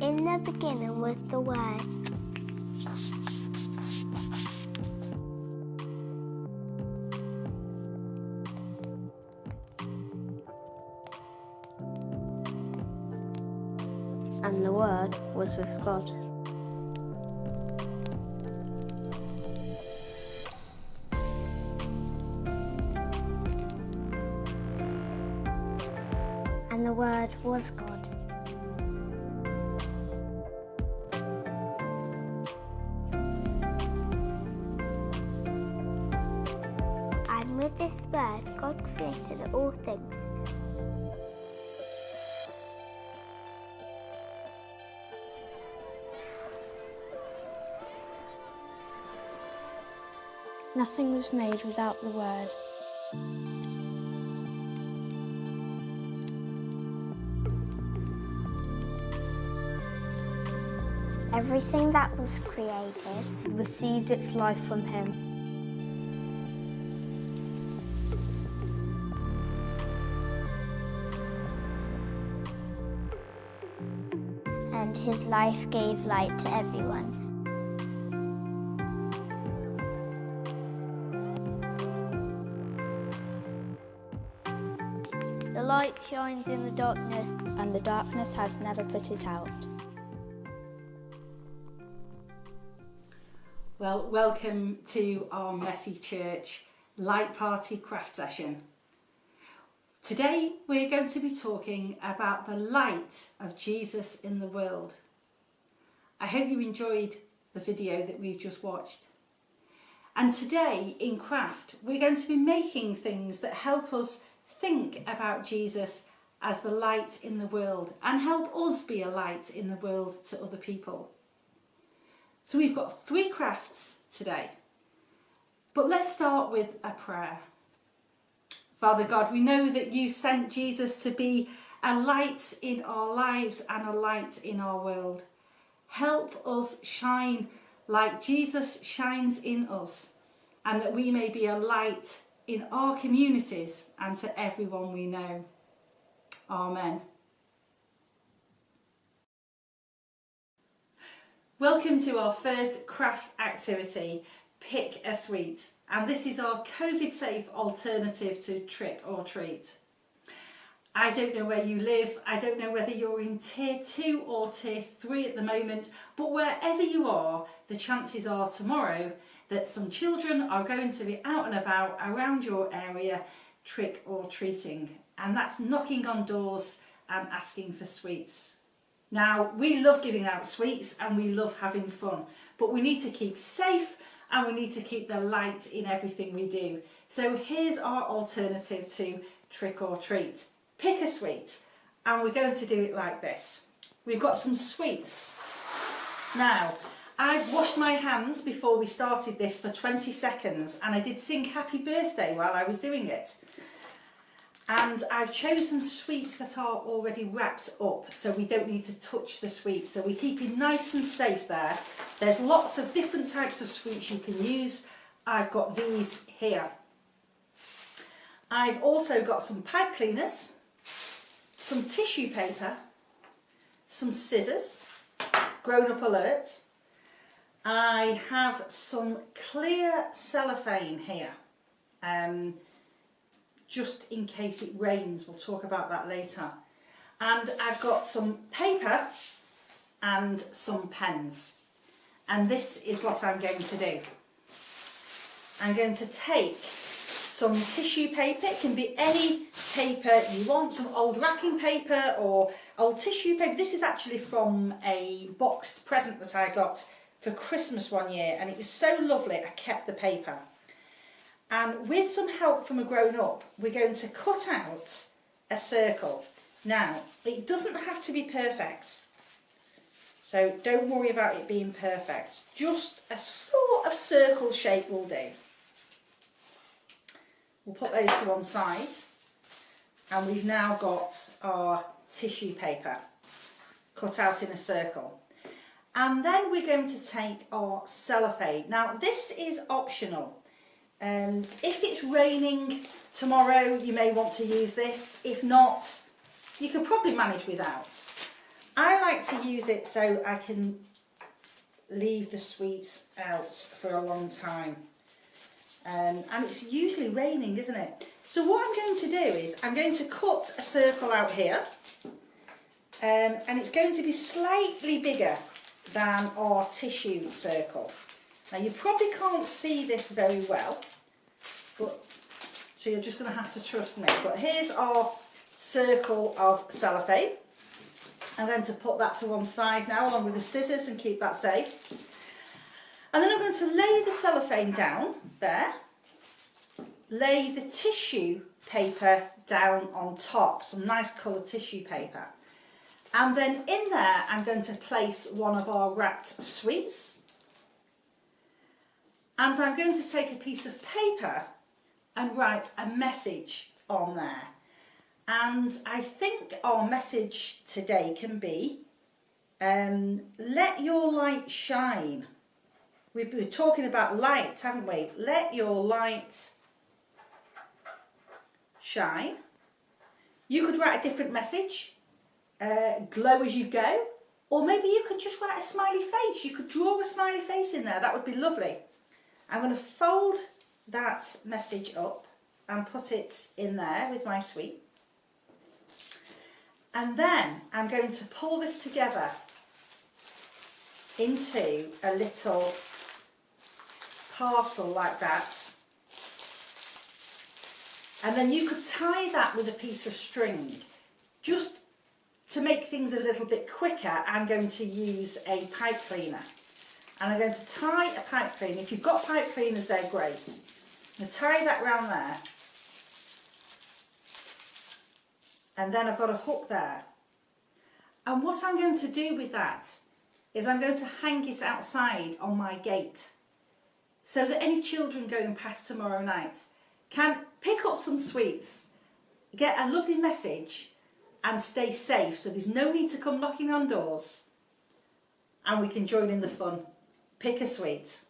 In the beginning was the Word. And the Word was with God. And the Word was God. And with this Word, God created all things. Nothing was made without the Word. Everything that was created received its life from him. And his life gave light to everyone. The light shines in the darkness, and the darkness has never put it out. Well, welcome to our Messy Church Light Party Craft Session. Today we're going to be talking about the light of Jesus in the world. I hope you enjoyed the video that we've just watched. And today in craft we're going to be making things that help us think about Jesus as the light in the world and help us be a light in the world to other people. So we've got 3 crafts today, but let's start with a prayer. Father God, we know that you sent Jesus to be a light in our lives and a light in our world. Help us shine like Jesus shines in us, and that we may be a light in our communities and to everyone we know. Amen. Welcome to our first craft activity, Pick a Sweet, and this is our COVID-safe alternative to trick or treat. I don't know where you live, I don't know whether you're in tier 2 or tier 3 at the moment, but wherever you are, the chances are tomorrow that some children are going to be out and about around your area trick or treating, and that's knocking on doors and asking for sweets. Now, we love giving out sweets and we love having fun, but we need to keep safe and we need to keep the light in everything we do. So here's our alternative to trick or treat. Pick a sweet, and we're going to do it like this. We've got some sweets. Now, I've washed my hands before we started this for 20 seconds and I did sing happy birthday while I was doing it. And I've chosen sweets that are already wrapped up, so we don't need to touch the sweets. So we keep it nice and safe there. There's lots of different types of sweets you can use. I've got these here. I've also got some pipe cleaners, some tissue paper, some scissors, Grown Up Alert. I have some clear cellophane here. Just in case it rains, we'll talk about that later. And I've got some paper and some pens. And this is what I'm going to do. I'm going to take some tissue paper. It can be any paper you want, some old wrapping paper or old tissue paper. This is actually from a boxed present that I got for Christmas one year, and it was so lovely I kept the paper. And with some help from a grown-up, we're going to cut out a circle. Now, it doesn't have to be perfect, so don't worry about it being perfect. Just a sort of circle shape will do. We'll put those to one side, and we've now got our tissue paper cut out in a circle. And then we're going to take our cellophane. Now, this is optional. If it's raining tomorrow, you may want to use this. If not, you can probably manage without. I like to use it so I can leave the sweets out for a long time. And it's usually raining, isn't it? So what I'm going to do is I'm going to cut a circle out here, and it's going to be slightly bigger than our tissue circle. Now you probably can't see this very well, but so you're just going to have to trust me. But here's our circle of cellophane. I'm going to put that to one side now along with the scissors and keep that safe. And then I'm going to lay the cellophane down there, lay the tissue paper down on top, some nice coloured tissue paper. And then in there I'm going to place one of our wrapped sweets. And I'm going to take a piece of paper and write a message on there. And I think our message today can be, let your light shine. We've been talking about light, haven't we? Let your light shine. You could write a different message, glow as you go, or maybe you could just write a smiley face. You could draw a smiley face in there, that would be lovely. I'm going to fold that message up and put it in there with my sweet. And then I'm going to pull this together into a little parcel like that. And then you could tie that with a piece of string. Just to make things a little bit quicker, I'm going to use a pipe cleaner. And I'm going to tie a pipe cleaner. If you've got pipe cleaners, they're great. I'm going to tie that round there. And then I've got a hook there. And what I'm going to do with that is I'm going to hang it outside on my gate so that any children going past tomorrow night can pick up some sweets, get a lovely message and stay safe, so there's no need to come knocking on doors and we can join in the fun. Pick a sweet.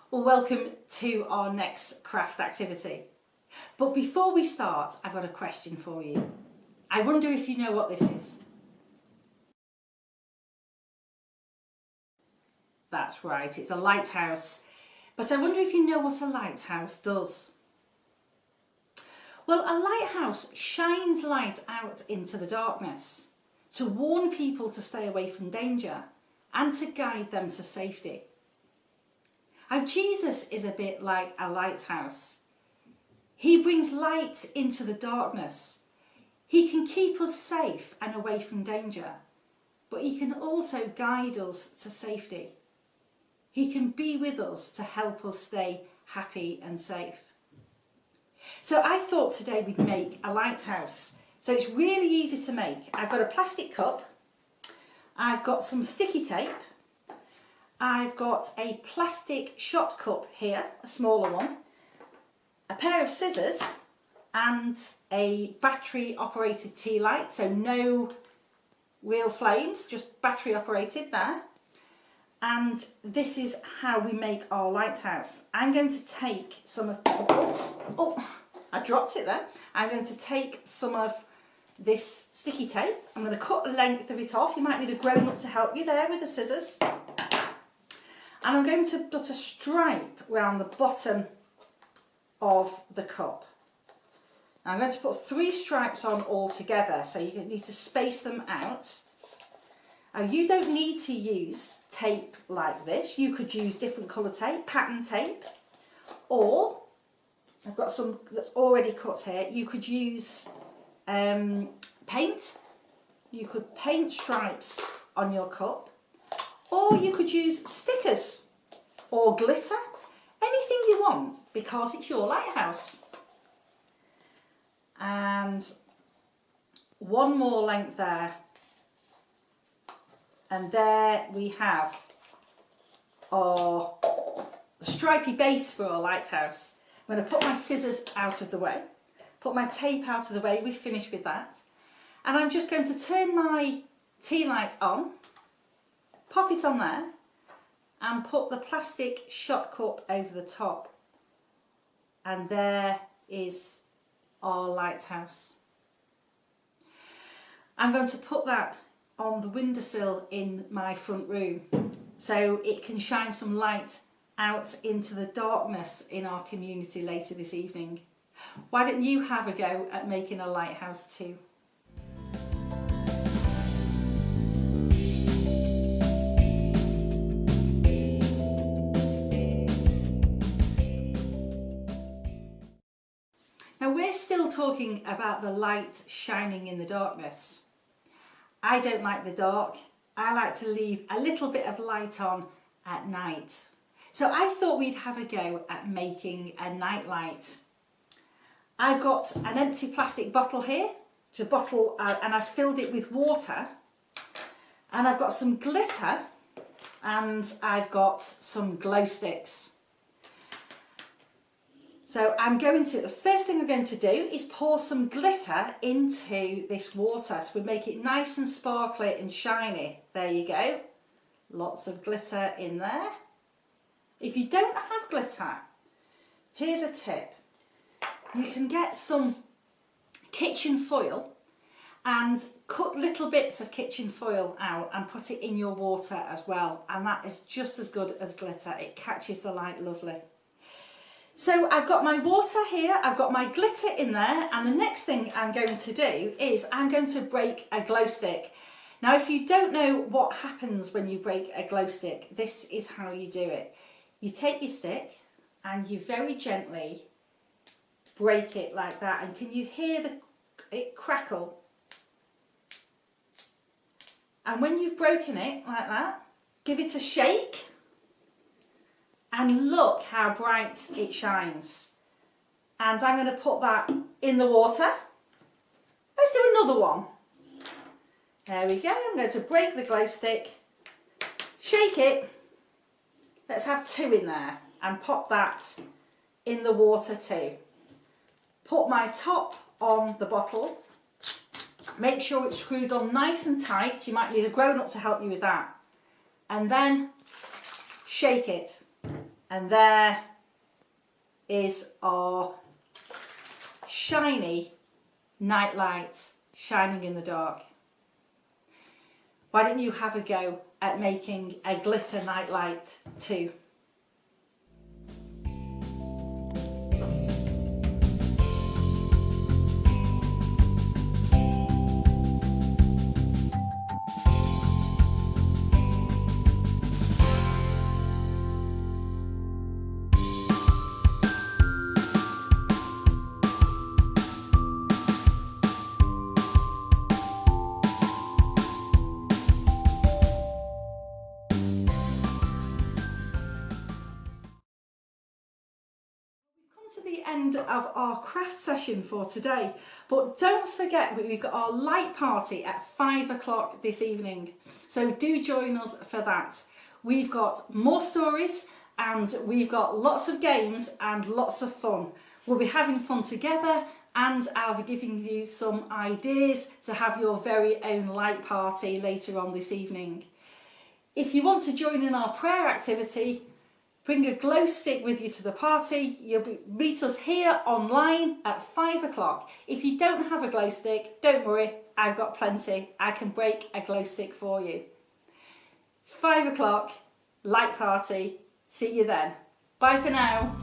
Welcome to our next craft activity. But before we start, I've got a question for you. I wonder if you know what this is. That's right, it's a lighthouse. But I wonder if you know what a lighthouse does. Well, a lighthouse shines light out into the darkness to warn people to stay away from danger and to guide them to safety. Now, Jesus is a bit like a lighthouse. He brings light into the darkness. He can keep us safe and away from danger. but he can also guide us to safety. He can be with us to help us stay happy and safe. So I thought today we'd make a lighthouse. So it's really easy to make. I've got a plastic cup, I've got some sticky tape, I've got a plastic shot cup here, a smaller one, a pair of scissors and a battery operated tea light, so no real flames, just battery operated there. And this is how we make our lighthouse. I'm going to take some of, I dropped it there. I'm going to take some of this sticky tape. I'm going to cut a length of it off. You might need a grown up to help you there with the scissors. And I'm going to put a stripe around the bottom of the cup. I'm going to put 3 stripes on all together, so you need to space them out. Now you don't need to use tape like this. You could use different colour tape, pattern tape, or I've got some that's already cut here. You could use paint. You could paint stripes on your cup, or you could use stickers or glitter, anything you want, because it's your lighthouse. And one more length there. And there we have our stripy base for our lighthouse. I'm going to put my scissors out of the way, put my tape out of the way, we've finished with that. And I'm just going to turn my tea light on, pop it on there, and put the plastic shot cup over the top. And there is our lighthouse. I'm going to put that on the windowsill in my front room so it can shine some light out into the darkness in our community later this evening. Why don't you have a go at making a lighthouse too? Now we're still talking about the light shining in the darkness. I don't like the dark. I like to leave a little bit of light on at night. So I thought we'd have a go at making a night light. I've got an empty plastic bottle here, it's a bottle, and I've filled it with water. And I've got some glitter and I've got some glow sticks. So the first thing we're going to do is pour some glitter into this water. So we make it nice and sparkly and shiny. There you go. Lots of glitter in there. If you don't have glitter, here's a tip. You can get some kitchen foil and cut little bits of kitchen foil out and put it in your water as well. And that is just as good as glitter. It catches the light lovely. So I've got my water here, I've got my glitter in there, and the next thing I'm going to do is I'm going to break a glow stick. Now if you don't know what happens when you break a glow stick, this is how you do it. You take your stick and you very gently break it like that, and can you hear it crackle? And when you've broken it like that, give it a shake. And look how bright it shines. And I'm going to put that in the water. Let's do another one. There we go. I'm going to break the glow stick, shake it. Let's have 2 in there and pop that in the water too. Put my top on the bottle. Make sure it's screwed on nice and tight. You might need a grown-up to help you with that. And then shake it. And there is our shiny night light shining in the dark. Why don't you have a go at making a glitter night light too? end of our craft session for today. But don't forget, we've got our light party at 5 o'clock this evening. So do join us for that. We've got more stories and we've got lots of games and lots of fun. We'll be having fun together, and I'll be giving you some ideas to have your very own light party later on this evening. If you want to join in our prayer activity, bring a glow stick with you to the party. Meet us here online at 5 o'clock. If you don't have a glow stick, don't worry, I've got plenty. I can break a glow stick for you. 5 o'clock, light party. See you then. Bye for now.